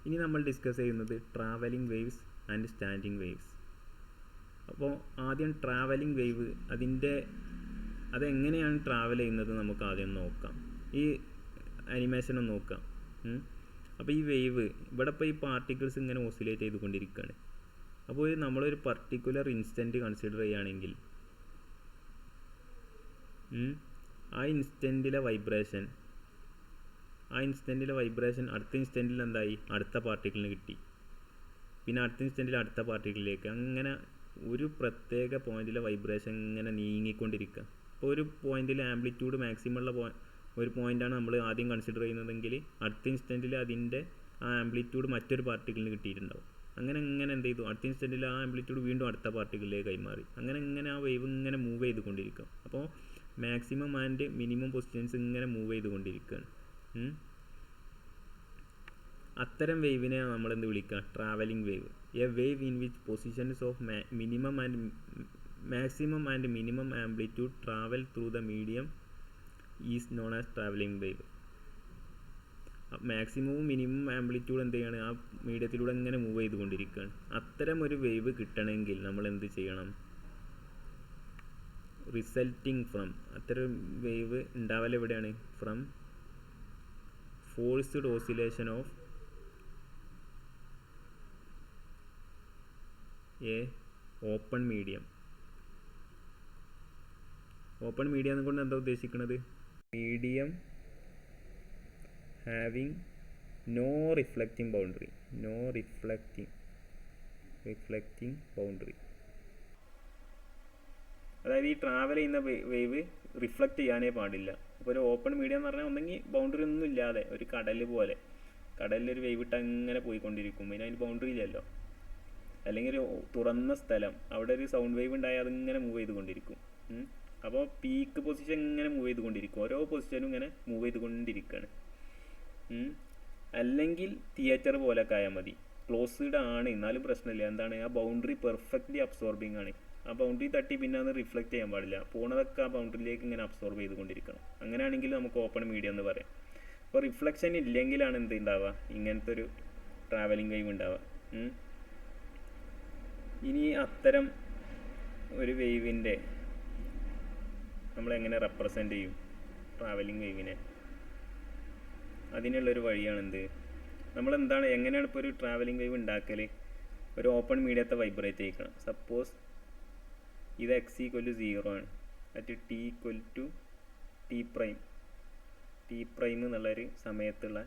ഇനി നമ്മൾ ഡിസ്കസ് ചെയ്യുന്നത് travelling waves and standing waves. അപ്പോൾ ആദ്യം ട്രാവലിംഗ് വേവ് അതെങ്ങനെയാണ് ട്രാവൽ ചെയ്യുന്നത് നമുക്ക് ആദ്യം നോക്കാം. ഈ അനിമേഷൻ ഒന്ന് നോക്കാം. അപ്പോൾ ഈ വേവ് ഇവിടെ ഇപ്പോൾ ഈ പാർട്ടിക്കിൾസ് ഇങ്ങനെ ഓസിലേറ്റ് ചെയ്തുകൊണ്ടിരിക്കുകയാണ്. അപ്പോൾ നമ്മളൊരു പർട്ടിക്കുലർ ഇൻസ്റ്റൻറ്റ് കൺസിഡർ ചെയ്യുകയാണെങ്കിൽ ആ ഇൻസ്റ്റൻറ്റിലെ വൈബ്രേഷൻ അടുത്ത ഇൻസ്റ്റൻറ്റിൽ എന്തായി, അടുത്ത പാർട്ടിക്കിളിന് കിട്ടി, പിന്നെ അടുത്ത ഇൻസ്റ്റൻറ്റിൽ അടുത്ത പാർട്ടിക്കിളിലേക്ക്, അങ്ങനെ ഒരു പ്രത്യേക പോയിന്റിലെ വൈബ്രേഷൻ ഇങ്ങനെ നീങ്ങിക്കൊണ്ടിരിക്കുക. അപ്പോൾ ഒരു പോയിന്റിൽ ആംപ്ലിറ്റ്യൂഡ് മാക്സിമം ഉള്ള ഒരു പോയിൻ്റാണ് നമ്മൾ ആദ്യം കൺസിഡർ ചെയ്യുന്നതെങ്കിൽ അടുത്ത ഇൻസ്റ്റൻറ്റിൽ അതിൻ്റെ ആ ആംപ്ലിറ്റ്യൂഡ് മറ്റൊരു പാർട്ടിക്കിളിന് കിട്ടിയിട്ടുണ്ടാവും. അങ്ങനെ എന്ത് ചെയ്തു, അടുത്ത ഇൻസ്റ്റൻറ്റിൽ ആ ആംപ്ലിറ്റ്യൂഡ് വീണ്ടും അടുത്ത പാർട്ടിക്കിളിലേക്ക് കൈമാറി. അങ്ങനെ ആ വേവ് ഇങ്ങനെ മൂവ് ചെയ്തുകൊണ്ടിരിക്കും. അപ്പോൾ മാക്സിമം ആൻഡ് മിനിമം പൊസിഷൻസ് ഇങ്ങനെ മൂവ് ചെയ്തുകൊണ്ടിരിക്കുകയാണ്. അത്തരം വേവിനെ നമ്മൾ എന്ത് വിളിക്കുക, travelling wave. A wave in which positions of maximum and minimum amplitude travel through the medium is known as travelling wave. മാക്സിമവും മിനിമം ആംപ്ലിറ്റ്യൂഡ് എന്ത് ചെയ്യാണ്, ആ മീഡിയത്തിലൂടെ ഇങ്ങനെ മൂവ് ചെയ്തുകൊണ്ടിരിക്കുകയാണ്. അത്തരം ഒരു വേവ് കിട്ടണമെങ്കിൽ നമ്മൾ എന്ത് ചെയ്യണം, റിസൾട്ടിങ് ഫ്രം, അത്തരം വേവ് ഉണ്ടാവൽ എവിടെയാണ്, from forced oscillation of a open medium. Open medium എന്നുകൊണ്ട് എന്താ ഉദ്ദേശിക്കുന്നത്, medium having no reflecting boundary. അതായത് ഈ ട്രാവൽ ചെയ്യുന്ന വേവ് റിഫ്ലക്റ്റ് ചെയ്യാനേ പാടില്ല. അപ്പോൾ ഒരു ഓപ്പൺ മീഡിയം എന്ന് പറഞ്ഞാൽ ഒന്നെങ്കിൽ ബൗണ്ടറി ഒന്നും ഇല്ലാതെ ഒരു കടൽ പോലെ, കടലിലൊരു വേവ് ഇട്ട് അങ്ങനെ പോയിക്കൊണ്ടിരിക്കും, പിന്നെ അതിന് ബൗണ്ടറി ഇല്ലല്ലോ. അല്ലെങ്കിൽ ഒരു തുറന്ന സ്ഥലം, അവിടെ ഒരു സൗണ്ട് വേവ് ഉണ്ടായാൽ അതിങ്ങനെ മൂവ് ചെയ്തുകൊണ്ടിരിക്കും. അപ്പോൾ പീക്ക് പൊസിഷൻ ഇങ്ങനെ മൂവ് ചെയ്തുകൊണ്ടിരിക്കും, ഓരോ പൊസിഷനും ഇങ്ങനെ മൂവ് ചെയ്തുകൊണ്ടിരിക്കുകയാണ്. അല്ലെങ്കിൽ തിയേറ്റർ പോലൊക്കെ ആയാൽ മതി, ക്ലോസ്ഡ് ആണ് എന്നാലും പ്രശ്നമില്ല. എന്താണ്, ആ ബൗണ്ടറി പെർഫെക്റ്റ്ലി അബ്സോർബിങ് ആണ്. ആ ബൗണ്ടറി തട്ടി പിന്നെ അത് റിഫ്ലക്റ്റ് ചെയ്യാൻ പാടില്ല, പോണതൊക്കെ ആ ബൗണ്ടറിയിലേക്ക് ഇങ്ങനെ അബ്സോർബ് ചെയ്തുകൊണ്ടിരിക്കണം. അങ്ങനെയാണെങ്കിൽ നമുക്ക് ഓപ്പൺ മീഡിയം എന്ന് പറയാം. അപ്പോൾ റിഫ്ലക്ഷൻ ഇല്ലെങ്കിലാണ് എന്ത് ഉണ്ടാവുക, ഇങ്ങനത്തെ ഒരു ട്രാവലിംഗ് വേവ് ഉണ്ടാവുക. ഇനി അത്തരം ഒരു വേവിൻ്റെ നമ്മളെങ്ങനെ റെപ്രസെൻ്റ് ചെയ്യും ട്രാവലിംഗ് വേവിനെ, അതിനുള്ളൊരു വഴിയാണെന്ത്, നമ്മളെന്താണ് എങ്ങനെയാണ് ഇപ്പോൾ ഒരു ട്രാവലിംഗ് വേവ് ഉണ്ടാക്കൽ. ഒരു ഓപ്പൺ മീഡിയത്തെ വൈബ്രേറ്റ് ചെയ്യിക്കണം. സപ്പോസ് ഇത് x=0 ആണ്, അറ്റ് t=t' എന്നുള്ളൊരു സമയത്തുള്ള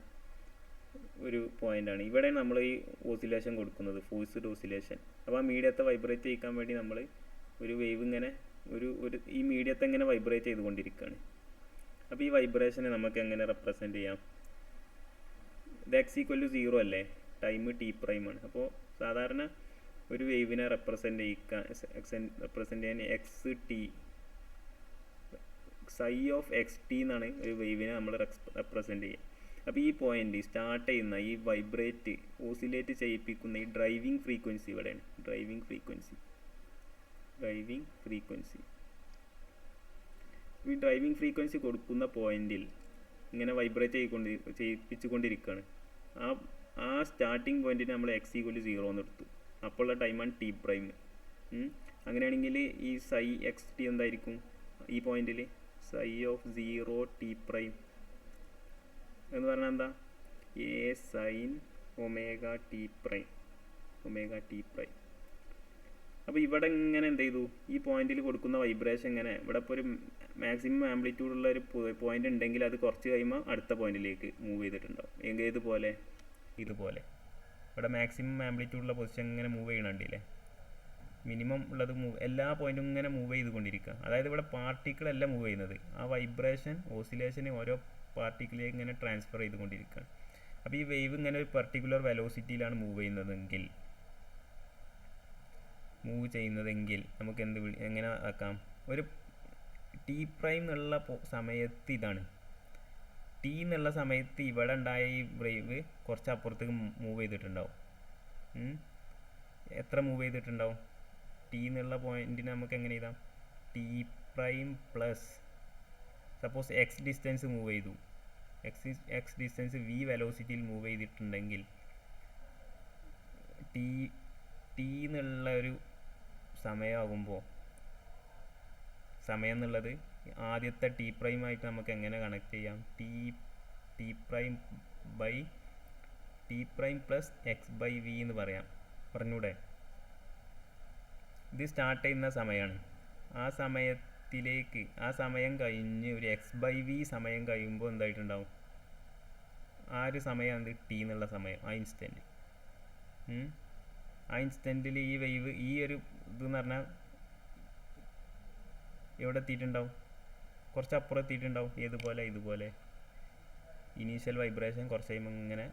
ഒരു പോയിൻ്റാണ്. ഇവിടെ നമ്മൾ ഈ ഓസിലേഷൻ കൊടുക്കുന്നത്, ഫോഴ്സ്ഡ് ഓസിലേഷൻ. അപ്പോൾ ആ മീഡിയത്തെ വൈബ്രേറ്റ് ചെയ്യിക്കാൻ വേണ്ടി നമ്മൾ ഒരു വേവ് ഇങ്ങനെ ഈ മീഡിയത്തെ ഇങ്ങനെ വൈബ്രേറ്റ് ചെയ്തുകൊണ്ടിരിക്കുകയാണ്. അപ്പോൾ ഈ വൈബ്രേഷനെ നമുക്ക് എങ്ങനെ റെപ്രസെൻ്റ് ചെയ്യാം, ഇത് x=0 അല്ലേ, ടൈം t' ആണ്. അപ്പോൾ സാധാരണ ഒരു വേവിനെ റെപ്രസെൻ്റ് ചെയ്യാൻ ψ(xt) എന്നാണ് ഒരു വേവിനെ നമ്മൾ റെപ്രസെൻ്റ് ചെയ്യുക. അപ്പോൾ ഈ പോയിന്റ് സ്റ്റാർട്ട് ചെയ്യുന്ന ഈ വൈബ്രേറ്റ് ഓസിലേറ്റ് ചെയ്യിപ്പിക്കുന്ന ഈ ഡ്രൈവിംഗ് ഫ്രീക്വൻസി ഇവിടെയാണ്, ഡ്രൈവിംഗ് ഫ്രീക്വൻസി. ഈ ഡ്രൈവിംഗ് ഫ്രീക്വൻസി കൊടുക്കുന്ന പോയിന്റിൽ ഇങ്ങനെ വൈബ്രേറ്റ് ചെയ്യിപ്പിച്ചുകൊണ്ടിരിക്കുകയാണ്. ആ സ്റ്റാർട്ടിംഗ് പോയിന്റിന് നമ്മൾ x=0 എന്ന് എടുത്തു, അപ്പോഴുള്ള ടൈമാണ് t'. അങ്ങനെയാണെങ്കിൽ ഈ ψ(xt) എന്തായിരിക്കും, ഈ പോയിന്റിൽ ψ(0t') എന്ന് പറഞ്ഞാൽ എന്താ, a sin⁡ωt'. അപ്പോൾ ഇവിടെ ഇങ്ങനെ എന്ത് ചെയ്തു, ഈ പോയിന്റിൽ കൊടുക്കുന്ന വൈബ്രേഷൻ ഇങ്ങനെ, ഇവിടെ ഇപ്പോൾ ഒരു മാക്സിമം ആംപ്ലിറ്റ്യൂഡ് ഉള്ള ഒരു പോയിന്റ് ഉണ്ടെങ്കിൽ അത് കുറച്ച് കഴിയുമ്പോൾ അടുത്ത പോയിന്റിലേക്ക് മൂവ് ചെയ്തിട്ടുണ്ടാവും. ഇതുപോലെ ഇവിടെ മാക്സിമം ആംപ്ലിറ്റ്യൂഡുള്ള പൊസിഷൻ ഇങ്ങനെ മൂവ് ചെയ്യണുണ്ടല്ലേ, മിനിമം ഉള്ളത് എല്ലാ പോയിന്റും ഇങ്ങനെ മൂവ് ചെയ്തുകൊണ്ടിരിക്കുക. അതായത് ഇവിടെ പാർട്ടിക്കിളല്ല മൂവ് ചെയ്യുന്നത്, ആ വൈബ്രേഷൻ ഓസിലേഷന് ഓരോ പാർട്ടിക്കിളിലേക്ക് ഇങ്ങനെ ട്രാൻസ്ഫർ ചെയ്തുകൊണ്ടിരിക്കുകയാണ്. അപ്പോൾ ഈ വേവ് ഇങ്ങനെ ഒരു പർട്ടിക്കുലർ വെലോസിറ്റിയിലാണ് മൂവ് ചെയ്യുന്നതെങ്കിൽ നമുക്ക് എങ്ങനെ ആക്കാം, ഒരു t' എന്നുള്ള സമയത്ത് ഇതാണ്, t എന്നുള്ള സമയത്ത് ഇവിടെ ഉണ്ടായ ഈ വേവ് കുറച്ച് അപ്പുറത്തേക്ക് മൂവ് ചെയ്തിട്ടുണ്ടാവും. എത്ര മൂവ് ചെയ്തിട്ടുണ്ടാവും, t എന്നുള്ള പോയിന്റിന് നമുക്ക് എങ്ങനെ എഴുതാം, t' plus suppose X distance move ചെയ്തു, എക്സ് ഡിസ്റ്റൻസ് v വെലോസിറ്റിയിൽ മൂവ് ചെയ്തിട്ടുണ്ടെങ്കിൽ ടി ടി എന്നുള്ള ഒരു സമയമാകുമ്പോൾ സമയം എന്നുള്ളത് ആദ്യത്തെ ടി പ്രൈമായിട്ട് നമുക്ക് എങ്ങനെ കണക്ട് ചെയ്യാം? T prime by T prime plus X by V എന്ന് പറഞ്ഞൂടെ? ഇത് സ്റ്റാർട്ട് ചെയ്യുന്ന സമയമാണ്. ആ സമയം കഴിഞ്ഞ് ഒരു എക്സ് ബൈ വി സമയം കഴിയുമ്പോൾ എന്തായിട്ടുണ്ടാവും? ആ ഒരു സമയമാണ് ടി എന്നുള്ള സമയം, ആ ഇൻസ്റ്റൻറ്റ്. ആ ഇൻസ്റ്റൻറ്റിൽ ഈ വേവ്, ഈ ഒരു ഇതെന്ന് പറഞ്ഞാൽ എവിടെ എത്തിയിട്ടുണ്ടാവും? കുറച്ച് അപ്പുറം എത്തിയിട്ടുണ്ടാവും. ഇതുപോലെ ഇനീഷ്യൽ വൈബ്രേഷൻ കുറച്ച് കഴിയുമ്പോൾ ഇങ്ങനെ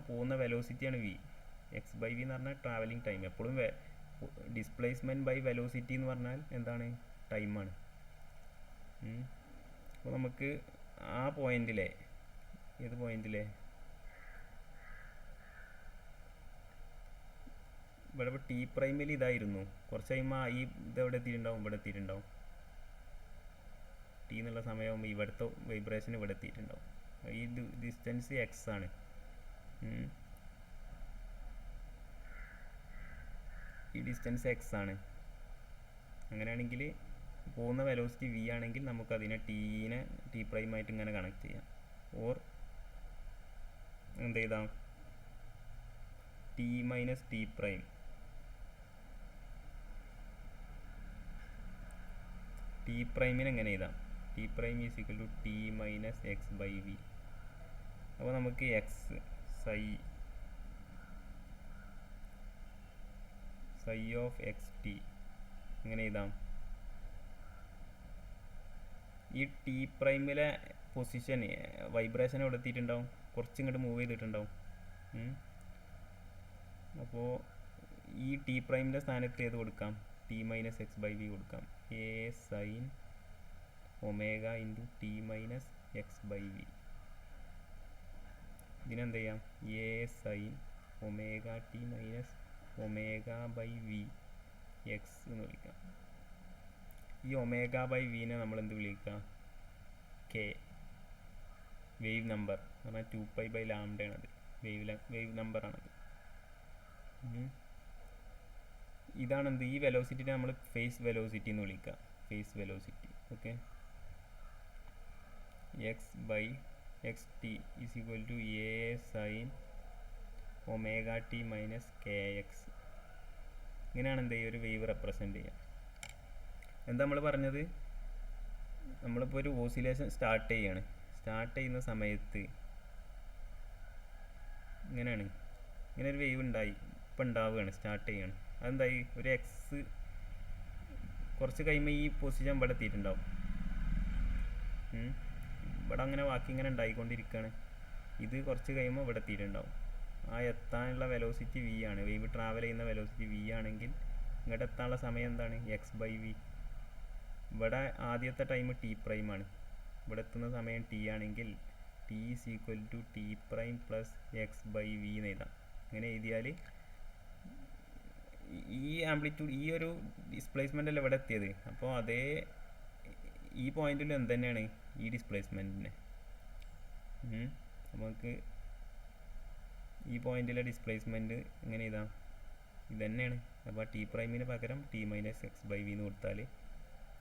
പോകുന്ന വെലോസിറ്റിയാണ് വി. എക്സ് ബൈ വി എന്ന് പറഞ്ഞാൽ ട്രാവലിംഗ് ടൈം. എപ്പോഴും ഡിസ്പ്ലേസ്മെൻറ്റ് ബൈ വെലോസിറ്റി എന്ന് പറഞ്ഞാൽ എന്താണ്? ടൈമാണ്. അപ്പോൾ നമുക്ക് ആ പോയിന്റിലെ ഏത് പോയിന്റിലെ ഇവിടെ ഇപ്പോൾ ടി പ്രൈമിൽ ഇതായിരുന്നു. കുറച്ച് കഴിയുമ്പോൾ ഈ ഇതെവിടെ എത്തിയിട്ടുണ്ടാവും? ഇവിടെ എത്തിയിട്ടുണ്ടാവും. ടി എന്നുള്ള സമയം ഇവിടുത്തെ വൈബ്രേഷൻ ഇവിടെ എത്തിയിട്ടുണ്ടാവും. ഈ ഡിസ്റ്റൻസ് എക്സ് ആണ്. ഈ ഡിസ്റ്റൻസ് എക്സ് ആണ്. അങ്ങനെയാണെങ്കിൽ പോകുന്ന വെലോസിറ്റി വി ആണെങ്കിൽ നമുക്കതിനെ ടി പ്രൈമായിട്ട് ഇങ്ങനെ കണക്ട് ചെയ്യാം. ഓർ എന്ത് ചെയ്താം? T minus T prime, T പ്രൈമിന് എങ്ങനെ എഴുതാം? T prime is equal to T minus X by V. അപ്പോൾ നമുക്ക് X psi of X T എങ്ങനെ എഴുതാം? ഈ ടി പ്രൈമിലെ പൊസിഷൻ വൈബ്രേഷൻ എവിടെ എത്തിയിട്ടുണ്ടാവും? കുറച്ച് ഇങ്ങോട്ട് മൂവ് ചെയ്തിട്ടുണ്ടാവും. അപ്പോൾ ഈ ടി പ്രൈമിൻ്റെ സ്ഥാനത്ത് ഏത് കൊടുക്കാം? T minus X by V കൊടുക്കാം. A sine omega into T minus X by V. ഇതിനെന്ത് ചെയ്യാം? A sine omega T minus omega by V X എന്ന് വിളിക്കാം. ഈ ഒമേഗ ബൈ വിനെ നമ്മൾ എന്ത് വിളിക്കുക? കെ, വേവ് നമ്പർ എന്ന് പറഞ്ഞാൽ 2π ബൈ ലാംഡയാണത്. വേവ് നമ്പറാണത്. ഇതാണെന്ത്? ഈ വെലോസിറ്റിനെ നമ്മൾ ഫേസ് വെലോസിറ്റി എന്ന് വിളിക്കുക. Phase velocity. Okay. X by X T is equal to A sine omega T minus K X. ഇങ്ങനെയാണ് എന്ത് ചെയ്യുക? ഒരു വേവ് റെപ്രസെൻ്റ് ചെയ്യുക. എന്താ നമ്മൾ പറഞ്ഞത്? നമ്മളിപ്പോൾ ഒരു ഓസിലേഷൻ സ്റ്റാർട്ട് ചെയ്യുന്ന സമയത്ത് ഇങ്ങനെ ഒരു വേവ് ഇപ്പം ഉണ്ടാവുകയാണ്, സ്റ്റാർട്ട് ചെയ്യുകയാണ്. അതെന്തായി? ഒരു എക്സ് കുറച്ച് കഴിയുമ്പോൾ ഈ പൊസിഷൻ ഇവിടെ എത്തിയിട്ടുണ്ടാവും. ഇവിടെ അങ്ങനെ ബാക്കി ഇങ്ങനെ ഉണ്ടായിക്കൊണ്ടിരിക്കുകയാണ്. ഇത് കുറച്ച് കഴിയുമ്പോൾ ഇവിടെ എത്തിയിട്ടുണ്ടാവും. ആ എത്താനുള്ള വെലോസിറ്റി വി ആണ്. വേവ് ട്രാവൽ ചെയ്യുന്ന വെലോസിറ്റി വി ആണെങ്കിൽ ഇങ്ങോട്ട് എത്താനുള്ള സമയം എന്താണ്? X by v. ഇവിടെ ആദ്യത്തെ ടൈം ടി പ്രൈമാണ്. ഇവിടെ എത്തുന്ന സമയം ടി ആണെങ്കിൽ t is equal to t prime plus X by V എന്ന് എഴുതാം. അങ്ങനെ എഴുതിയാൽ ഈ ആംപ്ലിറ്റ്യൂഡ്, ഈ ഒരു ഡിസ്പ്ലേസ്മെൻ്റ് അല്ല ഇവിടെ എത്തിയത്. അപ്പോൾ അതേ ഈ പോയിന്റിൽ എന്ത് തന്നെയാണ് ഈ ഡിസ്പ്ലേസ്മെൻറ്റിനെ. നമുക്ക് ഈ പോയിന്റിലെ ഡിസ്പ്ലേസ്മെൻറ്റ് എങ്ങനെ എഴുതാം? ഇത് തന്നെയാണ്. അപ്പോൾ ടി പ്രൈമിന് പകരം t minus X by V എന്ന് കൊടുത്താൽ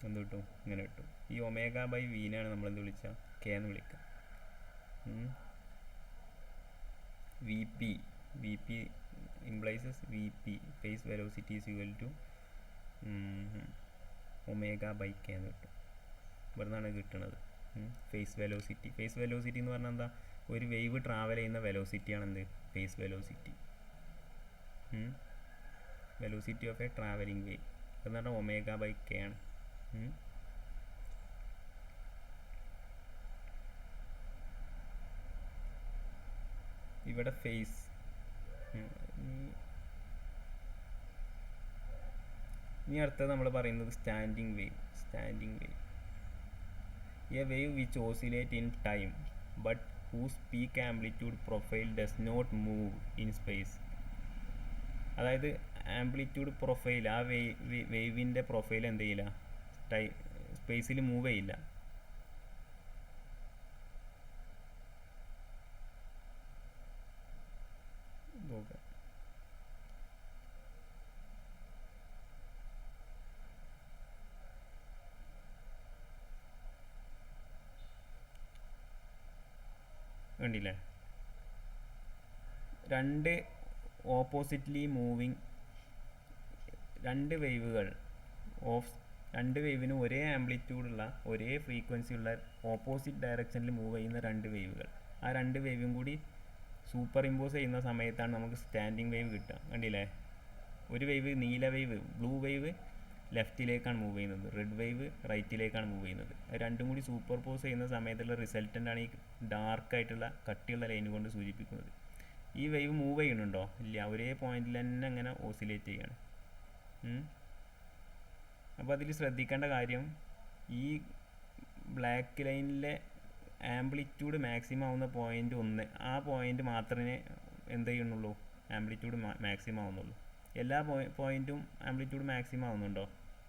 എന്ത് കിട്ടും? ഇങ്ങനെ കിട്ടും. ഈ ഒമേഗ ബൈ വിനാണ് നമ്മളെന്ത് വിളിക്കുക? കെ എന്ന് വിളിക്കുക. V P implies V P phase velocity is equal to omega by K എന്ന് കിട്ടും. ഇവിടെ നിന്നാണ് കിട്ടുന്നത് ഫേസ് വെലോസിറ്റി. ഫേസ് വെലോസിറ്റി എന്ന് പറഞ്ഞാൽ എന്താ? ഒരു വേവ് ട്രാവൽ ചെയ്യുന്ന വെലോസിറ്റിയാണ് എന്ത്? Phase velocity. Velocity of a travelling wave എന്ന് പറഞ്ഞാൽ ഒമേഗ ബൈ കെ ആണ്. ഇവിടെ ഫേസ്. ഇനി അടുത്തത് നമ്മൾ പറയുന്നത് standing wave. A wave which oscillate in time but whose peak amplitude profile does not move in space. അതായത് ആംപ്ലിറ്റ്യൂഡ് പ്രൊഫൈൽ, ആ വേവിൻ്റെ പ്രൊഫൈൽ എന്ത് ചെയ്യില്ല? സ്പേസിൽ മൂവ് ചെയ്യില്ല. കണ്ടില്ലേ, രണ്ട് ഓപ്പോസിറ്റ്ലി മൂവിങ് രണ്ട് വേവുകൾ രണ്ട് വേവിന് ഒരേ ആംപ്ലിറ്റ്യൂഡുള്ള ഒരേ ഫ്രീക്വൻസി ഉള്ള ഓപ്പോസിറ്റ് ഡയറക്ഷനിൽ മൂവ് ചെയ്യുന്ന രണ്ട് വേവുകൾ, ആ രണ്ട് വേവും കൂടി സൂപ്പർ ഇമ്പോസ് ചെയ്യുന്ന സമയത്താണ് നമുക്ക് സ്റ്റാൻഡിങ് വേവ് കിട്ടുക. കണ്ടില്ലേ, ഒരു വേവ് നീല വേവ്, ബ്ലൂ വേവ് ലെഫ്റ്റിലേക്കാണ് മൂവ് ചെയ്യുന്നത്, റെഡ് വേവ് റൈറ്റിലേക്കാണ് മൂവ് ചെയ്യുന്നത്. രണ്ടും കൂടി സൂപ്പർ പോസ് ചെയ്യുന്ന സമയത്തുള്ള റിസൾട്ടൻ്റാണ് ഈ ഡാർക്കായിട്ടുള്ള കട്ടിയുള്ള ലൈൻ കൊണ്ട് സൂചിപ്പിക്കുന്നത്. ഈ വേവ് മൂവ് ചെയ്യുന്നുണ്ടോ? ഇല്ല, ഒരേ പോയിന്റിൽ തന്നെ അങ്ങനെ ഓസിലേറ്റ് ചെയ്യാണ്. അപ്പോൾ അതിൽ ശ്രദ്ധിക്കേണ്ട കാര്യം, ഈ ബ്ലാക്ക് ലൈനിലെ ആംപ്ലിറ്റ്യൂഡ് മാക്സിമം ആവുന്ന പോയിൻ്റ് 1, ആ പോയിൻ്റ് മാത്രമേ എന്ത് ചെയ്യുന്നുള്ളൂ, ആംപ്ലിറ്റ്യൂഡ് മാക്സിമം ആവുന്നുള്ളൂ. എല്ലാ പോയിൻറ്റും ആംപ്ലിറ്റ്യൂഡ് മാക്സിമം ആവുന്നുണ്ടോ?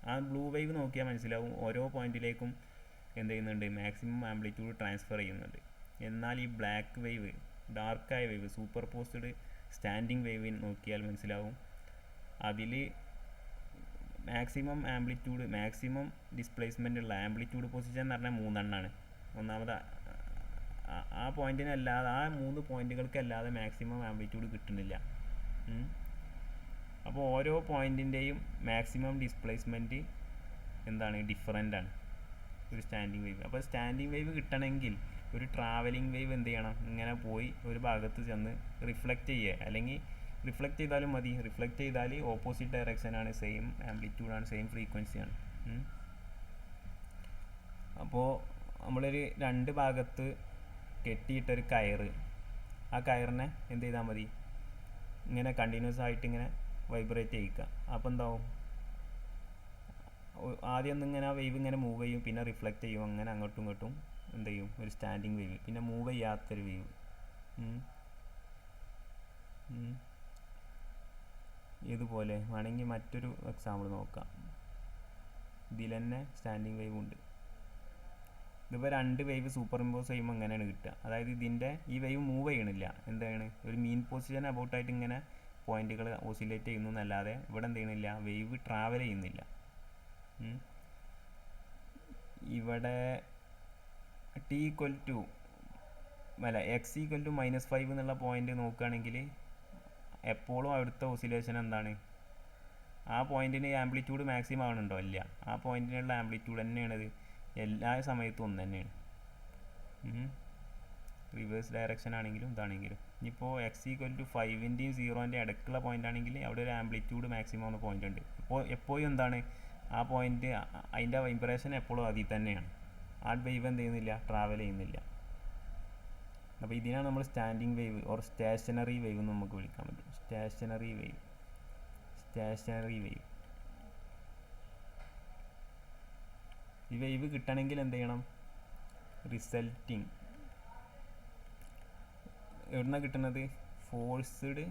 ആ ബ്ലൂ വേവ് നോക്കിയാൽ മനസ്സിലാവും ഓരോ പോയിന്റിലേക്കും എന്ത് ചെയ്യുന്നുണ്ട്, മാക്സിമം ആംപ്ലിറ്റ്യൂഡ് ട്രാൻസ്ഫർ ചെയ്യുന്നുണ്ട്. എന്നാൽ ഈ ബ്ലാക്ക് വേവ്, ഡാർക്കായ wave, superposed standing wave നോക്കിയാൽ മനസ്സിലാവും അതിൽ മാക്സിമം ആംപ്ലിറ്റ്യൂഡ്, മാക്സിമം ഡിസ്പ്ലേസ്മെൻ്റ് ഉള്ള ആംപ്ലിറ്റ്യൂഡ് പൊസിഷൻ എന്ന് പറഞ്ഞാൽ 3 എണ്ണമാണ്. ഒന്നാമത് ആ പോയിന്റിനല്ലാതെ, ആ 3 പോയിന്റുകൾക്കല്ലാതെ മാക്സിമം ആംപ്ലിറ്റ്യൂഡ് കിട്ടുന്നില്ല. അപ്പോൾ ഓരോ പോയിന്റിൻ്റെയും മാക്സിമം ഡിസ്പ്ലേസ്മെൻറ്റ് എന്താണ്, ഡിഫറൻ്റ് ആണ് ഒരു സ്റ്റാൻഡിങ് വേവ്. അപ്പോൾ സ്റ്റാൻഡിങ് വേവ് കിട്ടണമെങ്കിൽ ഒരു ട്രാവലിംഗ് വേവ് എന്ത് ചെയ്യണം, ഇങ്ങനെ പോയി ഒരു ഭാഗത്ത് ചെന്ന് റിഫ്ലക്റ്റ് ചെയ്യുക, അല്ലെങ്കിൽ റിഫ്ലക്റ്റ് ചെയ്താലും മതി. റിഫ്ലക്റ്റ് ചെയ്താൽ ഓപ്പോസിറ്റ് ഡയറക്ഷനാണ്, സെയിം ആംപ്ലിറ്റ്യൂഡാണ്, സെയിം ഫ്രീക്വൻസിയാണ്. അപ്പോൾ നമ്മളൊരു രണ്ട് ഭാഗത്ത് കെട്ടിയിട്ടൊരു കയറ്, ആ കയറിനെ എന്ത് ചെയ്താൽ മതി, ഇങ്ങനെ കണ്ടിന്യൂസ് ആയിട്ട് ഇങ്ങനെ വൈബ്രേറ്റ് ചെയ്യിക്കുക. അപ്പോൾ എന്താവും, ആദ്യം ഒന്നിങ്ങനെ ആ വേവ് ഇങ്ങനെ മൂവ് ചെയ്യും, പിന്നെ റിഫ്ലക്റ്റ് ചെയ്യും, അങ്ങനെ അങ്ങോട്ടും ഇങ്ങോട്ടും എന്ത് ചെയ്യും, ഒരു സ്റ്റാൻഡിങ് വേവ്, പിന്നെ മൂവ് ചെയ്യാത്തൊരു വേവ്. ഇതുപോലെ വേണമെങ്കിൽ മറ്റൊരു എക്സാമ്പിൾ നോക്കാം. ഇതിൽ തന്നെ സ്റ്റാൻഡിങ് വേവ് ഉണ്ട്. ഇതിപ്പോൾ രണ്ട് വേവ് സൂപ്പർ ഇമ്പോസ് ചെയ്യുമ്പോൾ എങ്ങനെയാണ് കിട്ടുക, അതായത് ഇതിൻ്റെ ഈ വേവ് മൂവ് ചെയ്യണില്ല, എന്താണ് ഒരു മീൻ പൊസിഷൻ അബൌട്ടായിട്ട് ഇങ്ങനെ പോയിന്റുകൾ ഓസിലേറ്റ് ചെയ്യുന്നു എന്നല്ലാതെ ഇവിടെ എന്ത് ചെയ്യണില്ല, വേവ് ട്രാവൽ ചെയ്യുന്നില്ല. ഇവിടെ t equal to x equal to -5 എന്നുള്ള പോയിന്റ് നോക്കുകയാണെങ്കിൽ എപ്പോഴും അവിടുത്തെ ഓസിലേഷൻ എന്താണ്, ആ പോയിന്റിന് ആംപ്ലിറ്റ്യൂഡ് മാക്സിമം ആവണുണ്ടോ? ഇല്ല, ആ പോയിന്റിനുള്ള ആംപ്ലിറ്റ്യൂഡ് തന്നെയാണത് എല്ലാ സമയത്തും ഒന്ന് തന്നെയാണ്. റിവേഴ്സ് ഡയറക്ഷൻ ആണെങ്കിലും ഇതാണെങ്കിലും. ഇനിയിപ്പോൾ എക്സ് ഈക്വൽ ടു 5ൻ്റെയും 0ൻ്റെയും ഇടയ്ക്കുള്ള പോയിന്റ് ആണെങ്കിൽ അവിടെ ഒരു ആംപ്ലിറ്റ്യൂഡ് മാക്സിമം എന്ന പോയിന്റ് ഉണ്ട്. അപ്പോൾ എപ്പോഴും എന്താണ്, ആ പോയിന്റ് അതിൻ്റെ വൈബ്രേഷൻ എപ്പോഴും അതിൽ തന്നെയാണ്, ആ വേവ് എന്ത് ചെയ്യുന്നില്ല, ട്രാവൽ ചെയ്യുന്നില്ല. അപ്പോൾ ഇതിനാണ് നമ്മൾ standing wave or stationary wave എന്ന് നമുക്ക് വിളിക്കാൻ പറ്റും. Stationary wave. ഈ വേവ് കിട്ടണമെങ്കിൽ എന്ത് ചെയ്യണം, റിസൾട്ടിങ് എവിടുന്നാണ് കിട്ടുന്നത്, forced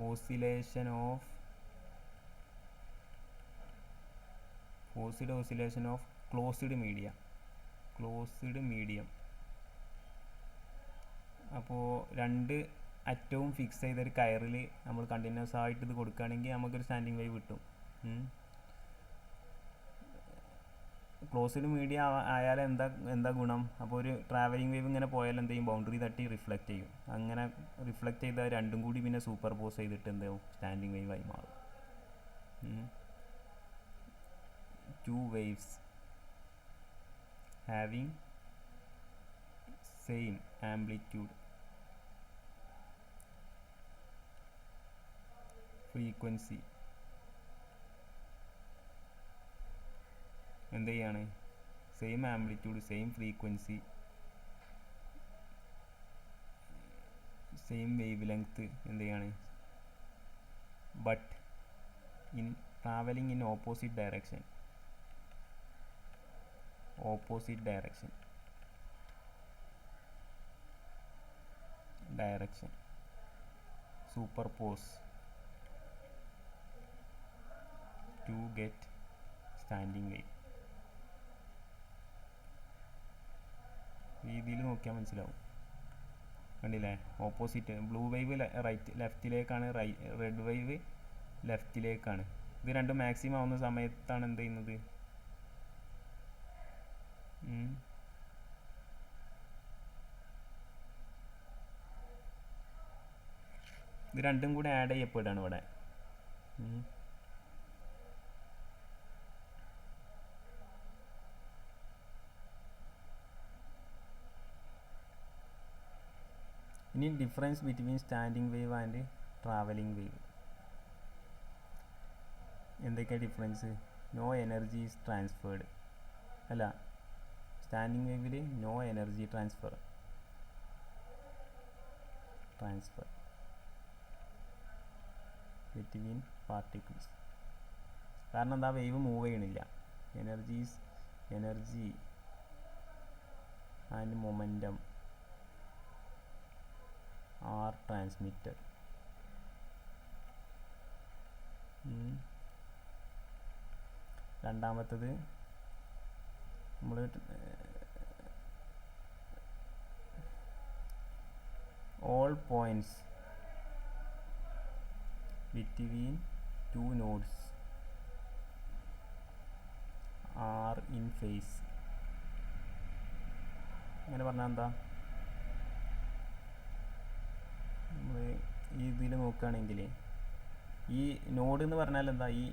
oscillation of closed medium. അപ്പോൾ രണ്ട് അറ്റവും ഫിക്സ് ചെയ്തൊരു കയറിൽ നമ്മൾ കണ്ടിന്യൂസ് ആയിട്ട് ഇത് കൊടുക്കുകയാണെങ്കിൽ നമുക്കൊരു സ്റ്റാൻഡിങ് വേവ് കിട്ടും. ക്ലോസ്ഡ് മീഡിയം ആയാൽ എന്താ ഗുണം, അപ്പോൾ ഒരു ട്രാവലിംഗ് വേവ് ഇങ്ങനെ പോയാൽ എന്ത് ചെയ്യും, ബൗണ്ടറി തട്ടി റിഫ്ലക്റ്റ് ചെയ്യും. അങ്ങനെ റിഫ്ലക്റ്റ് ചെയ്താൽ രണ്ടും കൂടി പിന്നെ സൂപ്പർ പോസ് ചെയ്തിട്ട് എന്താവും, സ്റ്റാൻഡിങ് വേവ് ആയി മാറും. Two waves having same amplitude, frequency എന്ത് ചെയ്യാണ്, same amplitude, same frequency, same wave length എന്ത് ചെയ്യാണ്, but travelling in opposite direction. Superpose to get standing wave. രീതിയിൽ നോക്കിയാൽ മനസ്സിലാവും. കണ്ടില്ലേ, ഓപ്പോസിറ്റ് ബ്ലൂ വേവ് ലെഫ്റ്റിലേക്കാണ്, റെഡ് വേവ് ലെഫ്റ്റിലേക്കാണ്. ഇത് രണ്ടും മാക്സിമം ആവുന്ന സമയത്താണ് എന്ത് ചെയ്യുന്നത്, ഇത് രണ്ടും കൂടെ ആഡ് ചെയ്യപ്പെടുകയാണ് ഇവിടെ. ഇനി difference between standing wave and travelling wave. എന്തൊക്കെയാണ് difference? No energy is transferred. അല്ല, സ്റ്റാൻഡിങ് വേവിൽ no energy transfer between particles. കാരണം എന്താ, വേവ് മൂവ് ചെയ്യണില്ല. Energy and momentum are transmitted. രണ്ടാമത്തത് നമ്മൾ all points between two nodes are in phase. അങ്ങനെ പറഞ്ഞാൽ എന്താ, നമ്മൾ ഈ ഇതിൽ നോക്കുകയാണെങ്കിൽ ഈ നോഡ് എന്ന് പറഞ്ഞാൽ എന്താ, ഈ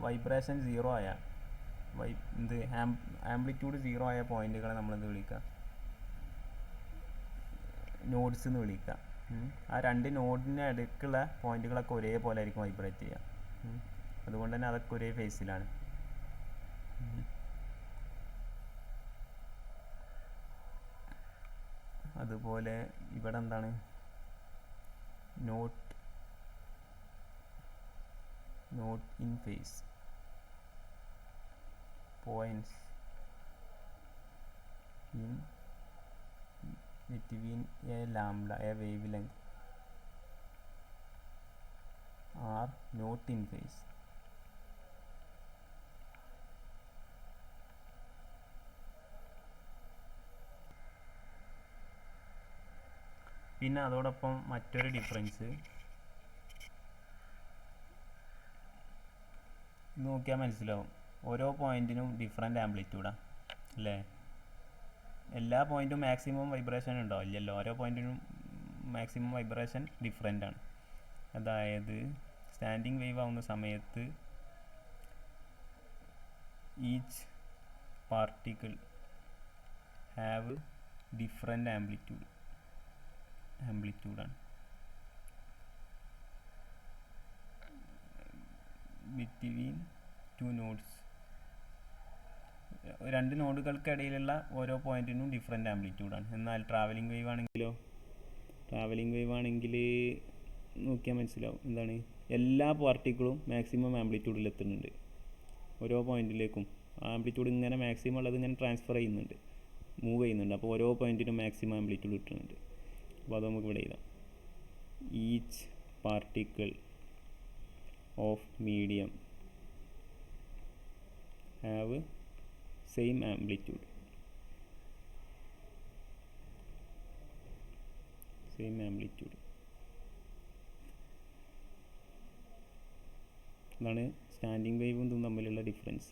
വൈബ്രേഷൻ സീറോ ആയ ആംപ്ലിറ്റ്യൂഡ് സീറോ ആയ പോയിന്റുകളെ നമ്മളെന്ത് വിളിക്കുക, നോഡ്സ് എന്ന് വിളിക്കുക. ആ രണ്ട് നോഡിന് ഇടയ്ക്കുള്ള പോയിന്റുകളൊക്കെ ഒരേപോലെ ആയിരിക്കും വൈബ്രേറ്റ് ചെയ്യുക. അതുകൊണ്ട് തന്നെ അതൊക്കെ ഒരേ ഫേസിലാണ്. അതുപോലെ ഇവിടെ എന്താണ്, not in phase points in between a wavelength are not in phase. പിന്നെ അതോടൊപ്പം മറ്റൊരു ഡിഫറൻസ് നോക്കിയാൽ മനസ്സിലാവും. ഓരോ പോയിന്റിനും ഡിഫറെൻ്റ് ആംപ്ലിറ്റ്യൂഡാണ് അല്ലേ? എല്ലാ പോയിന്റും മാക്സിമം വൈബ്രേഷൻ ഉണ്ടോ? ഇല്ലല്ലോ. ഓരോ പോയിന്റിനും മാക്സിമം വൈബ്രേഷൻ ഡിഫറെൻ്റ് ആണ്. അതായത് സ്റ്റാൻഡിങ് വേവ് ആവുന്ന സമയത്ത് ഈച്ച് പാർട്ടിക്കിൾ ഹാവ് ഡിഫറെൻ്റ് ആംപ്ലിറ്റ്യൂഡാണ്. ബിറ്റ്വീൻ ടു നോഡ്സ്, രണ്ട് നോഡുകൾക്കിടയിലുള്ള ഓരോ പോയിന്റിനും ഡിഫറെൻ്റ് ആംപ്ലിറ്റ്യൂഡാണ്. എന്നാൽ ട്രാവലിംഗ് വേവ് ആണെങ്കിൽ നോക്കിയാൽ മനസ്സിലാവും. എന്താണ്, എല്ലാ പാർട്ടിക്കിളും മാക്സിമം ആംപ്ലിറ്റ്യൂഡിൽ എത്തുന്നുണ്ട്. ഓരോ പോയിന്റിലേക്കും ആംപ്ലിറ്റ്യൂഡ് ഇങ്ങനെ മാക്സിമം ഉള്ളത് ഇങ്ങനെ ട്രാൻസ്ഫർ ചെയ്യുന്നുണ്ട്, മൂവ് ചെയ്യുന്നുണ്ട്. അപ്പോൾ ഓരോ പോയിന്റിനും മാക്സിമം ആംപ്ലിറ്റ്യൂഡ് കിട്ടുന്നുണ്ട്. അപ്പോൾ അത് നമുക്ക് ഇവിടെ എഴുതാം. Each particle of medium have same amplitude. ഇതാണ് സ്റ്റാൻഡിങ് വേവും ഇതും തമ്മിലുള്ള ഡിഫറൻസ്.